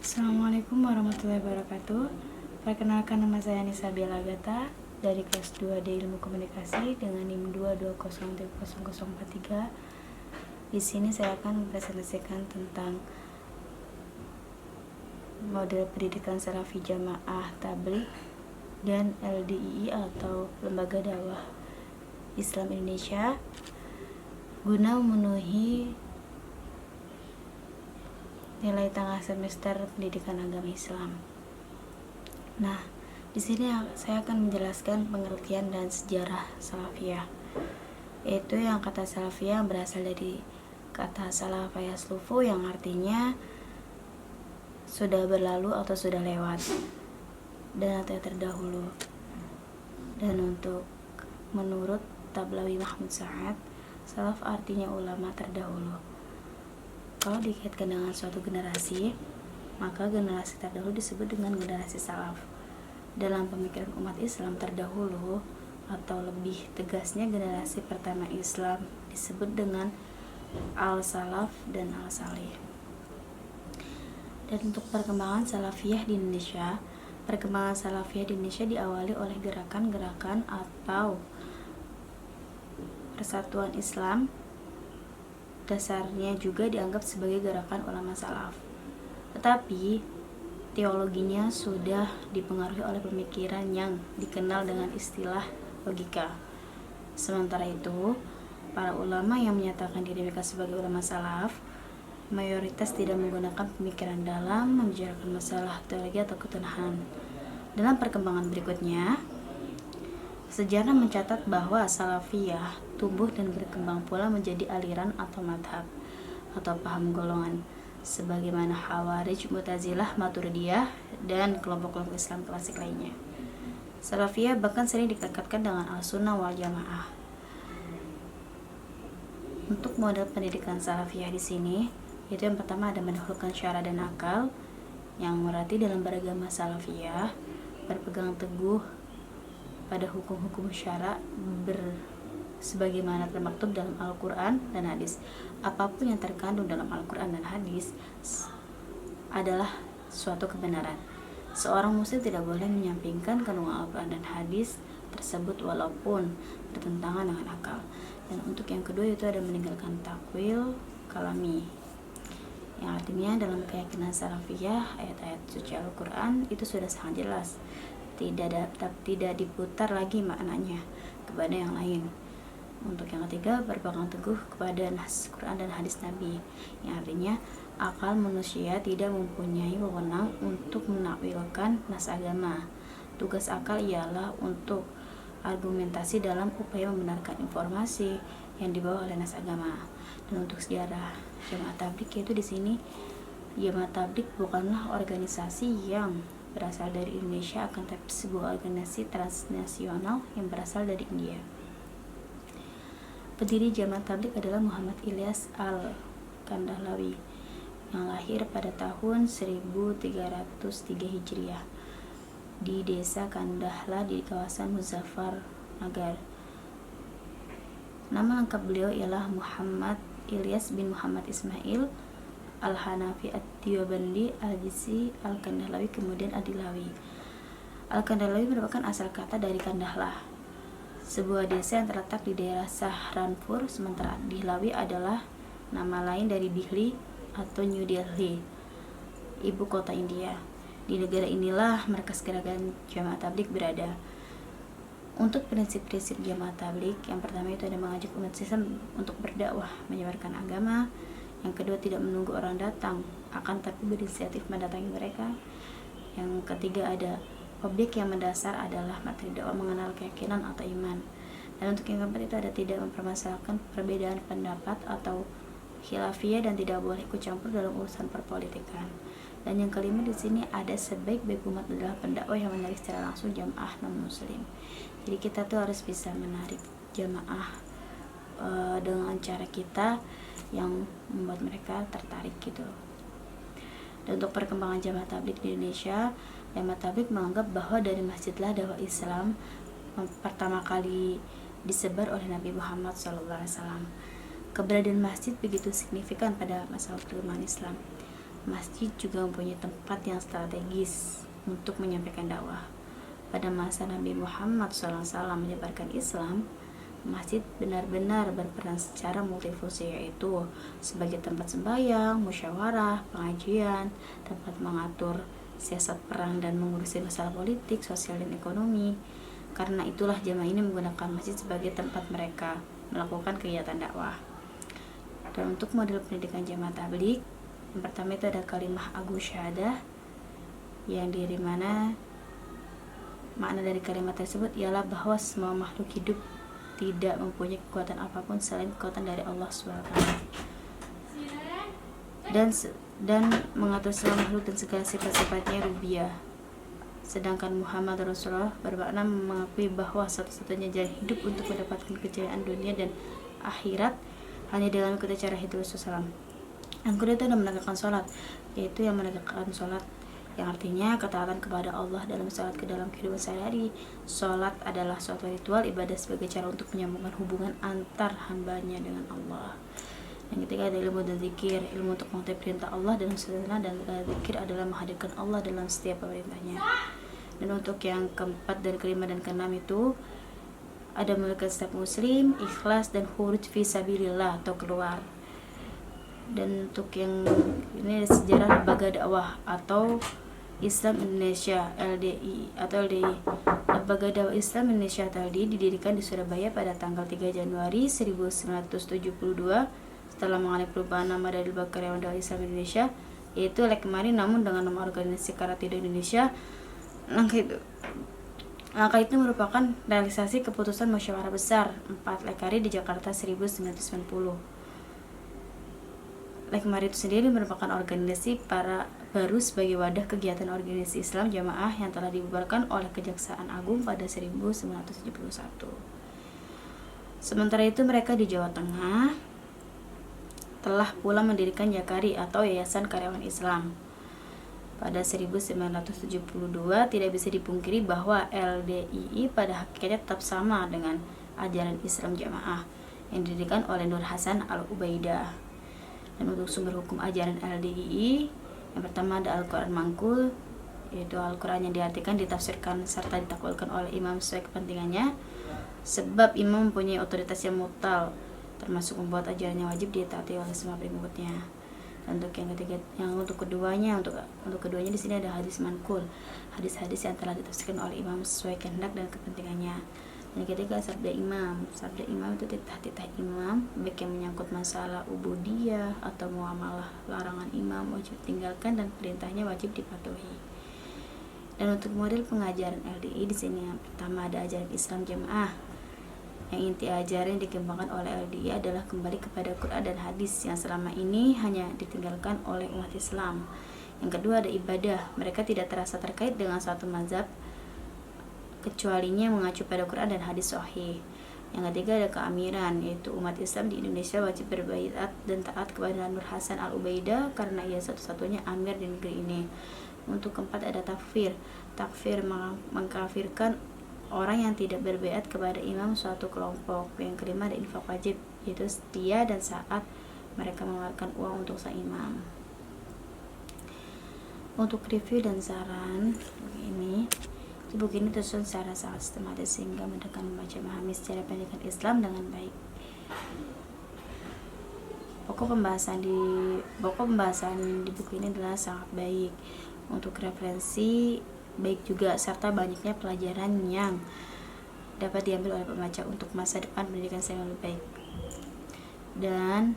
Assalamualaikum warahmatullahi wabarakatuh. Perkenalkan, nama saya Nisa Bialagata dari kelas 2 di Ilmu Komunikasi dengan NIM 2203043. Di sini saya akan mempresentasikan tentang model pendidikan Salafi Jamaah Tabligh dan LDII atau Lembaga Dakwah Islam Indonesia guna memenuhi nilai tengah semester pendidikan agama Islam. Nah, di sini saya akan menjelaskan pengertian dan sejarah salafiyah. Yaitu yang kata salafiyah berasal dari kata salafa yaslufu yang artinya sudah berlalu atau sudah lewat dan atau terdahulu. Dan untuk menurut Tablawi Mahmud Sa'ad, salaf artinya ulama terdahulu. Kalau dikaitkan dengan suatu generasi, maka generasi terdahulu disebut dengan generasi salaf. Dalam pemikiran umat Islam terdahulu, atau lebih tegasnya generasi pertama Islam, disebut dengan al-salaf dan al-salih. Dan untuk perkembangan salafiyah di Indonesia, perkembangan salafiyah di Indonesia diawali oleh gerakan-gerakan atau persatuan Islam. Dasarnya juga dianggap sebagai gerakan ulama salaf, tetapi teologinya sudah dipengaruhi oleh pemikiran yang dikenal dengan istilah logika. Sementara itu, para ulama yang menyatakan diri mereka sebagai ulama salaf mayoritas tidak menggunakan pemikiran dalam membicarakan masalah teologi atau ketuhanan. Dalam perkembangan berikutnya, sejarah mencatat bahwa salafiyah tumbuh dan berkembang pula menjadi aliran atau madhab atau paham golongan sebagaimana Khawarij, Mu'tazilah, Maturidiyah, dan kelompok-kelompok Islam klasik lainnya. Salafiyah bahkan sering dikaitkan dengan al-sunnah wal jamaah. Untuk model pendidikan salafiyah di sini, yaitu yang pertama ada mendahulukan syara dan akal, yang berarti dalam beragama salafiyah berpegang teguh pada hukum-hukum syara sebagaimana termaktub dalam Al-Quran dan hadis. Apapun yang terkandung dalam Al-Quran dan hadis adalah suatu kebenaran. Seorang muslim tidak boleh menyampingkan kandungan Al-Quran dan hadis tersebut walaupun bertentangan dengan akal. Dan untuk yang kedua itu ada meninggalkan takwil kalami, yang artinya dalam keyakinan salafiyah ayat-ayat suci Al-Quran itu sudah sangat jelas, tidak diputar lagi maknanya kepada yang lain. Untuk yang ketiga, berpegang teguh kepada nas Quran dan hadis Nabi, yang artinya akal manusia tidak mempunyai wewenang untuk menakwilkan nas agama. Tugas akal ialah untuk argumentasi dalam upaya membenarkan informasi yang dibawa oleh nas agama. Dan untuk sejarah Jamaah Tabligh, yaitu di sini Jamaah Tabligh bukanlah organisasi yang berasal dari Indonesia, akan tetapi sebuah organisasi transnasional yang berasal dari India. Pendiri Jamaah Tabligh adalah Muhammad Ilyas Al-Kandahlawi yang lahir pada tahun 1303 Hijriah di desa Kandahla di kawasan Muzaffar Nagar. Nama lengkap beliau ialah Muhammad Ilyas bin Muhammad Ismail Al-Hanafi At-Tiyobandi Al-Jisi Al-Kandahlawi kemudian Adilawi. Al-Kandahlawi merupakan asal kata dari Kandahlah, sebuah desa yang terletak di daerah Sahranpur, sementara Dihlawi adalah nama lain dari Dihli atau New Delhi, ibu kota India. Di negara inilah markas gerakan Jamaah Tabligh berada. Untuk prinsip-prinsip Jamaah Tabligh, yang pertama itu ada mengajak umat Islam untuk berdakwah, menyebarkan agama. Yang kedua, tidak menunggu orang datang, akan tapi berinisiatif mendatangi mereka. Yang ketiga, ada objek yang mendasar adalah materi dakwah, mengenal keyakinan atau iman. Dan untuk yang keempat itu ada tidak mempermasalahkan perbedaan pendapat atau khilafiyah dan tidak boleh ikut campur dalam urusan perpolitikan. Dan yang kelima di sini ada sebaik-baik umat adalah pendakwah yang menarik secara langsung jamaah non-muslim. Jadi kita tuh harus bisa menarik jamaah dengan cara kita yang membuat mereka tertarik gitu. Dan untuk perkembangan Jamaah Tabligh di Indonesia, Jamaah Tabligh menganggap bahwa dari masjidlah dakwah Islam pertama kali disebar oleh Nabi Muhammad SAW. Keberadaan masjid begitu signifikan pada masa perkembangan Islam. Masjid juga mempunyai tempat yang strategis untuk menyampaikan dakwah. Pada masa Nabi Muhammad SAW menyebarkan Islam, masjid benar-benar berperan secara multifungsi, yaitu sebagai tempat sembahyang, musyawarah, pengajian, tempat mengatur siasat perang dan mengurusi masalah politik, sosial, dan ekonomi. Karena itulah jamaah ini menggunakan masjid sebagai tempat mereka melakukan kegiatan dakwah. Dan untuk model pendidikan jamaah tabligh, yang pertama itu ada kalimah agu syahadah, yang dari mana makna dari kalimat tersebut ialah bahwa semua makhluk hidup tidak mempunyai kekuatan apapun selain kekuatan dari Allah SWT, dan mengatur semua makhluk dan segala sifat-sifatnya rububiyah. Sedangkan Muhammad Rasulullah bermakna mengakui bahwa satu-satunya jalan hidup untuk mendapatkan kejayaan dunia dan akhirat hanya dengan mengikuti cara hidup Rasulullah. Yang kedua itu adalah menegakkan sholat, yaitu yang menegakkan sholat yang artinya ketaatan kepada Allah dalam sholat ke dalam kehidupan sehari-hari. Sholat adalah suatu ritual ibadah sebagai cara untuk menyambungkan hubungan antar hambanya dengan Allah. Yang ketiga ada ilmu dan zikir, ilmu untuk mengetahui perintah Allah dalam sunnah, dan zikir adalah menghadirkan Allah dalam setiap perintahnya. Dan untuk yang keempat dan kelima dan keenam itu ada memiliki setiap muslim, ikhlas, dan khuruj fi sabilillah atau keluar. Dan untuk yang ini sejarah lembaga dakwah atau Islam Indonesia LDI atau LDI. Lembaga dakwah Islam Indonesia atau LDI didirikan di Surabaya pada tanggal 3 Januari 1972 setelah mengalami perubahan nama dari Lembaga Karyawan Dakwah Islam Indonesia, yaitu Lekmari, namun dengan nama organisasi Karate Indonesia. Langkah itu merupakan realisasi keputusan musyawarah besar 4 Lekari di Jakarta 1990. Lekmari itu sendiri merupakan organisasi baru sebagai wadah kegiatan organisasi Islam jamaah yang telah dibubarkan oleh Kejaksaan Agung pada 1971. Sementara itu mereka di Jawa Tengah telah pula mendirikan Yakari atau Yayasan Karyawan Islam. Pada 1972 tidak bisa dipungkiri bahwa LDII pada hakikatnya tetap sama dengan ajaran Islam jamaah yang didirikan oleh Nur Hasan Al-Ubaidah. Dan untuk sumber hukum ajaran LDII, yang pertama ada Al-Quran Mangkul, yaitu Al-Quran yang diartikan, ditafsirkan, serta ditakwilkan oleh imam sesuai kepentingannya. Sebab imam mempunyai otoritas yang mutlak, termasuk membuat ajarannya wajib ditaati oleh semua pengikutnya. Dan untuk yang ketiga, untuk keduanya di sini ada hadis Mangkul, hadis-hadis yang telah ditafsirkan oleh imam sesuai kehendak dan kepentingannya. Yang ketiga sabda imam itu titah-titah imam, baik yang menyangkut masalah ubudiyah atau muamalah. Larangan imam wajib tinggalkan dan perintahnya wajib dipatuhi. Dan untuk model pengajaran LDI di sini yang pertama ada ajaran Islam jamaah, yang inti ajaran yang dikembangkan oleh LDI adalah kembali kepada Quran dan hadis yang selama ini hanya ditinggalkan oleh umat Islam. Yang kedua ada ibadah, mereka tidak terasa terkait dengan suatu mazhab kecualinya mengacu pada Quran dan hadis sahih. Yang ketiga ada keamiran, yaitu umat Islam di Indonesia wajib berbaiat dan taat kepada Nur Hasan Al-Ubaidah karena ia satu-satunya amir di negeri ini. Untuk keempat ada takfir mengkafirkan orang yang tidak berbaiat kepada imam suatu kelompok. Yang kelima ada infak wajib, yaitu setia dan saat mereka mengeluarkan uang untuk sang imam. Untuk review dan saran ini, buku ini tersusun secara sangat sistematis sehingga mudahkan membaca memahami secara pendidikan Islam dengan baik. Pokok pembahasan di buku ini adalah sangat baik untuk referensi baik juga, serta banyaknya pelajaran yang dapat diambil oleh pembaca untuk masa depan pendidikan yang lebih baik. Dan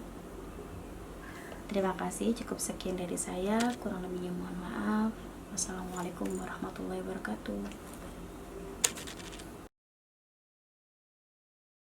terima kasih, cukup sekian dari saya, kurang lebihnya mohon maaf. Wassalamualaikum warahmatullahi wabarakatuh.